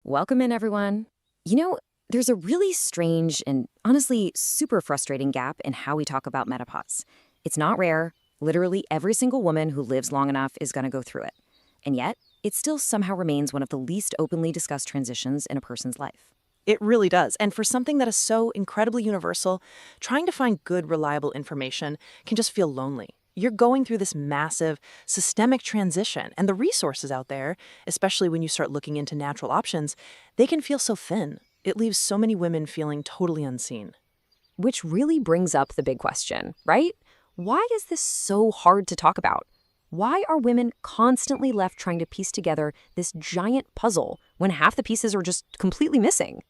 Welcome in, everyone. You know, there's a really strange and honestly super frustrating gap in how we talk about menopause. It's not rare. Literally every single woman who lives long enough is going to go through it. And yet, it still somehow remains one of the least openly discussed transitions in a person's life. It really does. And for something that is so incredibly universal, trying to find good, reliable information can just feel lonely. You're going through this massive systemic transition, and the resources out there, especially when you start looking into natural options, they can feel so thin. It leaves so many women feeling totally unseen. Which really brings up the big question, right? Why is this so hard to talk about? Why are women constantly left trying to piece together this giant puzzle when half the pieces are just completely missing?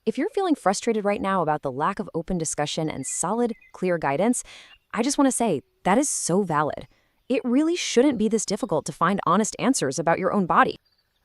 If you're feeling frustrated right now about the lack of open discussion and solid, clear guidance, I just want to say that is so valid. It really shouldn't be this difficult to find honest answers about your own body.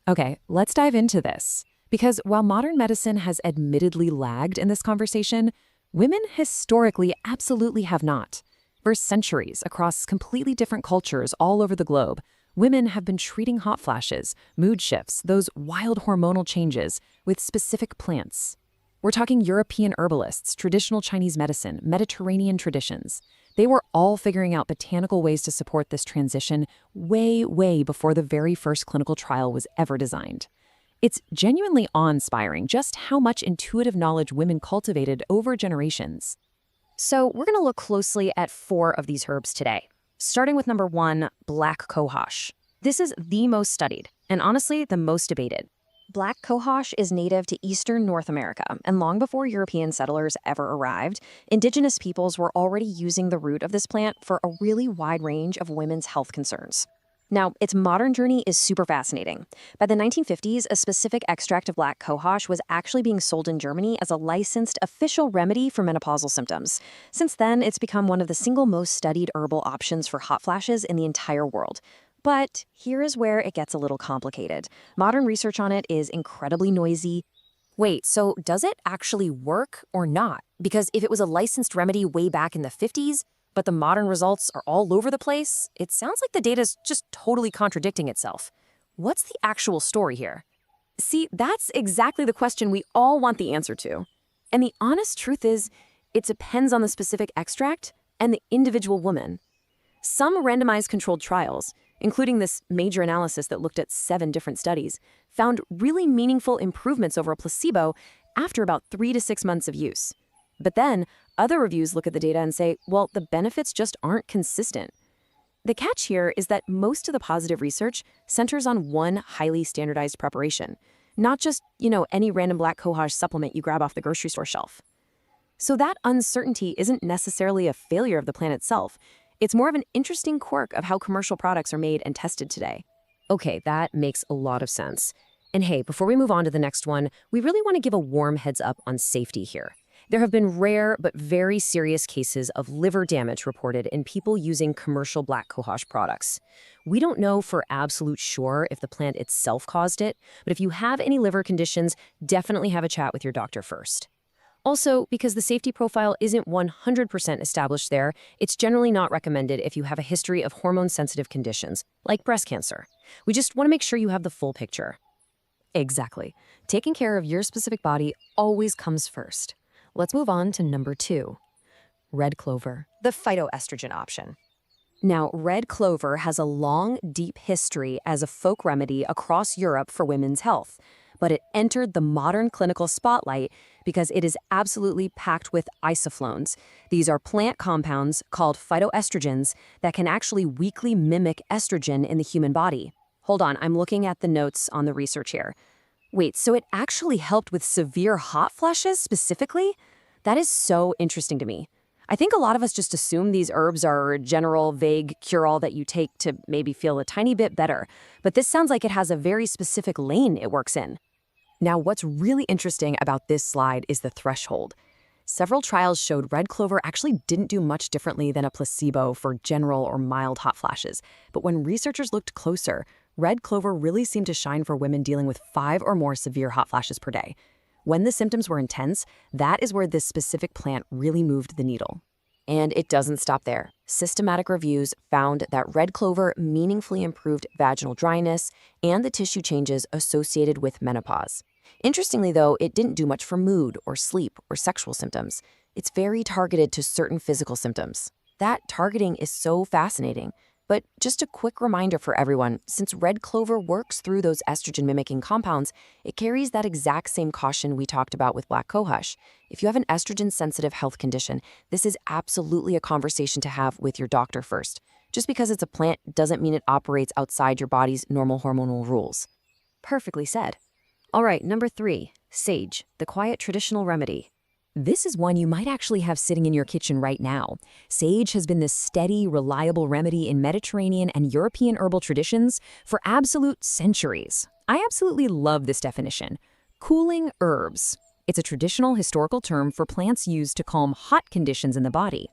Okay, let's dive into this. Because while modern medicine has admittedly lagged in this conversation, women historically absolutely have not. For centuries, across completely different cultures all over the globe, women have been treating hot flashes, mood shifts, those wild hormonal changes with specific plants. We're talking European herbalists, traditional Chinese medicine, Mediterranean traditions. They were all figuring out botanical ways to support this transition way before the very first clinical trial was ever designed. It's genuinely awe-inspiring just how much intuitive knowledge women cultivated over generations. So we're going to look closely at 4 of these herbs today, starting with number 1, black cohosh. This is the most studied, and honestly, the most debated. Black cohosh is native to eastern North America, and long before European settlers ever arrived, indigenous peoples were already using the root of this plant for a really wide range of women's health concerns. Now, its modern journey is super fascinating. By the 1950s, a specific extract of black cohosh was actually being sold in Germany as a licensed official remedy for menopausal symptoms. Since then, it's become one of the single most studied herbal options for hot flashes in the entire world. But here is where it gets a little complicated. Modern research on it is incredibly noisy. Wait, so does it actually work or not? Because if it was a licensed remedy way back in the 50s, but the modern results are all over the place, it sounds like the data's just totally contradicting itself. What's the actual story here? See, that's exactly the question we all want the answer to. And the honest truth is, it depends on the specific extract and the individual woman. Some randomized controlled trials, including this major analysis that looked at 7 different studies, found really meaningful improvements over a placebo after about 3 to 6 months of use. But then, other reviews look at the data and say, well, the benefits just aren't consistent. The catch here is that most of the positive research centers on one highly standardized preparation, not just, any random black cohosh supplement you grab off the grocery store shelf. So that uncertainty isn't necessarily a failure of the plant itself. It's more of an interesting quirk of how commercial products are made and tested today. Okay, that makes a lot of sense. And hey, before we move on to the next one, we really want to give a warm heads up on safety here. There have been rare but very serious cases of liver damage reported in people using commercial black cohosh products. We don't know for absolute sure if the plant itself caused it, but if you have any liver conditions, definitely have a chat with your doctor first. Also, because the safety profile isn't 100% established there, it's generally not recommended if you have a history of hormone-sensitive conditions, like breast cancer. We just want to make sure you have the full picture. Exactly. Taking care of your specific body always comes first. Let's move on to number 2, red clover, the phytoestrogen option. Now, red clover has a long, deep history as a folk remedy across Europe for women's health, but it entered the modern clinical spotlight because it is absolutely packed with isoflones. These are plant compounds called phytoestrogens that can actually weakly mimic estrogen in the human body. Hold on, I'm looking at the notes on the research here. Wait, so it actually helped with severe hot flashes specifically? That is so interesting to me. I think a lot of us just assume these herbs are a general, vague cure-all that you take to maybe feel a tiny bit better, but this sounds like it has a very specific lane it works in. Now, what's really interesting about this slide is the threshold. Several trials showed red clover actually didn't do much differently than a placebo for general or mild hot flashes, but when researchers looked closer, red clover really seemed to shine for women dealing with 5 or more severe hot flashes per day. When the symptoms were intense, that is where this specific plant really moved the needle. And it doesn't stop there. Systematic reviews found that red clover meaningfully improved vaginal dryness and the tissue changes associated with menopause. Interestingly, though, it didn't do much for mood or sleep or sexual symptoms. It's very targeted to certain physical symptoms. That targeting is so fascinating. But just a quick reminder for everyone, since red clover works through those estrogen-mimicking compounds, it carries that exact same caution we talked about with black cohosh. If you have an estrogen-sensitive health condition, this is absolutely a conversation to have with your doctor first. Just because it's a plant doesn't mean it operates outside your body's normal hormonal rules. Perfectly said. All right, number 3, sage, the quiet traditional remedy. This is one you might actually have sitting in your kitchen right now. Sage has been this steady, reliable remedy in Mediterranean and European herbal traditions for absolute centuries. I absolutely love this definition. Cooling herbs. It's a traditional historical term for plants used to calm hot conditions in the body.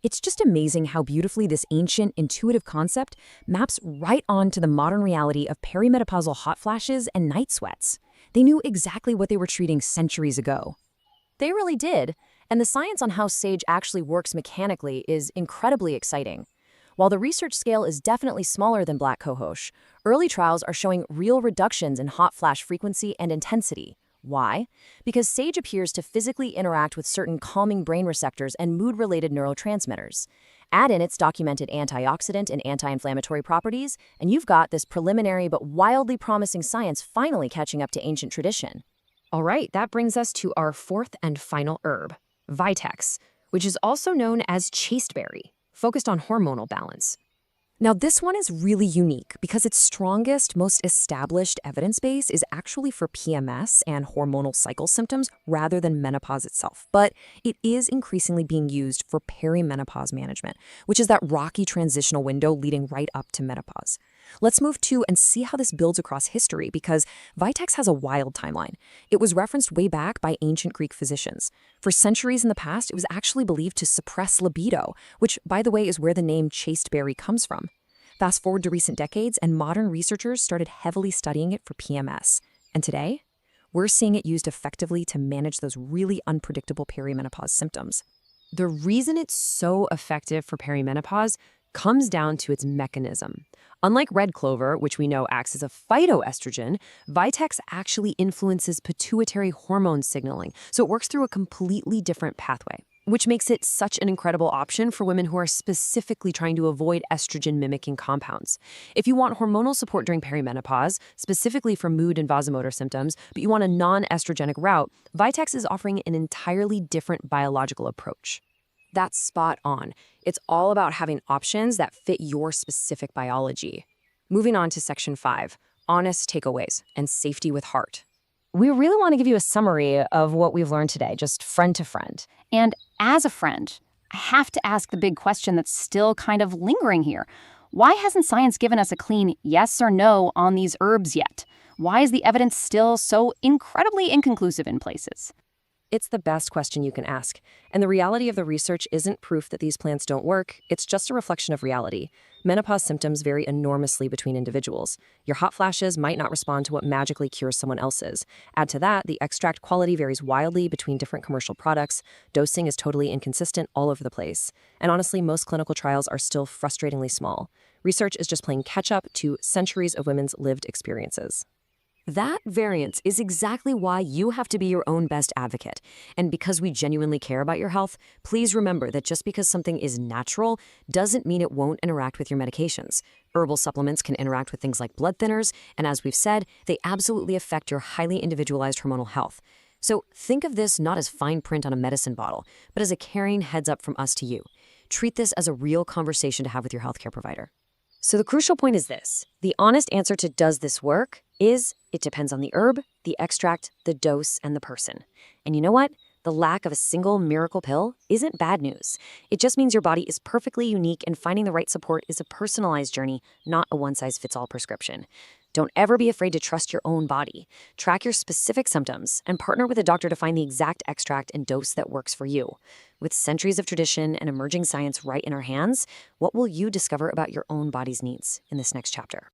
It's just amazing how beautifully this ancient, intuitive concept maps right onto the modern reality of perimenopausal hot flashes and night sweats. They knew exactly what they were treating centuries ago. They really did, and the science on how sage actually works mechanically is incredibly exciting. While the research scale is definitely smaller than black cohosh, early trials are showing real reductions in hot flash frequency and intensity. Why? Because sage appears to physically interact with certain calming brain receptors and mood-related neurotransmitters. Add in its documented antioxidant and anti-inflammatory properties, and you've got this preliminary but wildly promising science finally catching up to ancient tradition. All right, that brings us to our 4th and final herb, Vitex, which is also known as Chasteberry, focused on hormonal balance. Now, this one is really unique because its strongest, most established evidence base is actually for PMS and hormonal cycle symptoms rather than menopause itself. But it is increasingly being used for perimenopause management, which is that rocky transitional window leading right up to menopause. Let's move to and see how this builds across history because Vitex has a wild timeline. It was referenced way back by ancient Greek physicians. For centuries in the past, it was actually believed to suppress libido, which, by the way, is where the name chasteberry comes from. Fast forward to recent decades, and modern researchers started heavily studying it for PMS. And today, we're seeing it used effectively to manage those really unpredictable perimenopause symptoms. The reason it's so effective for perimenopause comes down to its mechanism. Unlike red clover, which we know acts as a phytoestrogen, Vitex actually influences pituitary hormone signaling, so it works through a completely different pathway, which makes it such an incredible option for women who are specifically trying to avoid estrogen-mimicking compounds. If you want hormonal support during perimenopause, specifically for mood and vasomotor symptoms, but you want a non-estrogenic route, Vitex is offering an entirely different biological approach. That's spot on. It's all about having options that fit your specific biology. Moving on to section 5, honest takeaways and safety with heart. We really want to give you a summary of what we've learned today, just friend to friend. And as a friend, I have to ask the big question that's still kind of lingering here. Why hasn't science given us a clean yes or no on these herbs yet? Why is the evidence still so incredibly inconclusive in places? It's the best question you can ask. And the reality of the research isn't proof that these plants don't work. It's just a reflection of reality. Menopause symptoms vary enormously between individuals. Your hot flashes might not respond to what magically cures someone else's. Add to that, the extract quality varies wildly between different commercial products. Dosing is totally inconsistent all over the place. And honestly, most clinical trials are still frustratingly small. Research is just playing catch-up to centuries of women's lived experiences. That variance is exactly why you have to be your own best advocate. And because we genuinely care about your health, please remember that just because something is natural doesn't mean it won't interact with your medications. Herbal supplements can interact with things like blood thinners, and as we've said, they absolutely affect your highly individualized hormonal health. So think of this not as fine print on a medicine bottle, but as a caring heads up from us to you. Treat this as a real conversation to have with your healthcare provider. So the crucial point is this. The honest answer to does this work is it depends on the herb, the extract, the dose, and the person. And you know what? The lack of a single miracle pill isn't bad news. It just means your body is perfectly unique and finding the right support is a personalized journey, not a one-size-fits-all prescription. Don't ever be afraid to trust your own body. Track your specific symptoms and partner with a doctor to find the exact extract and dose that works for you. With centuries of tradition and emerging science right in our hands, what will you discover about your own body's needs in this next chapter?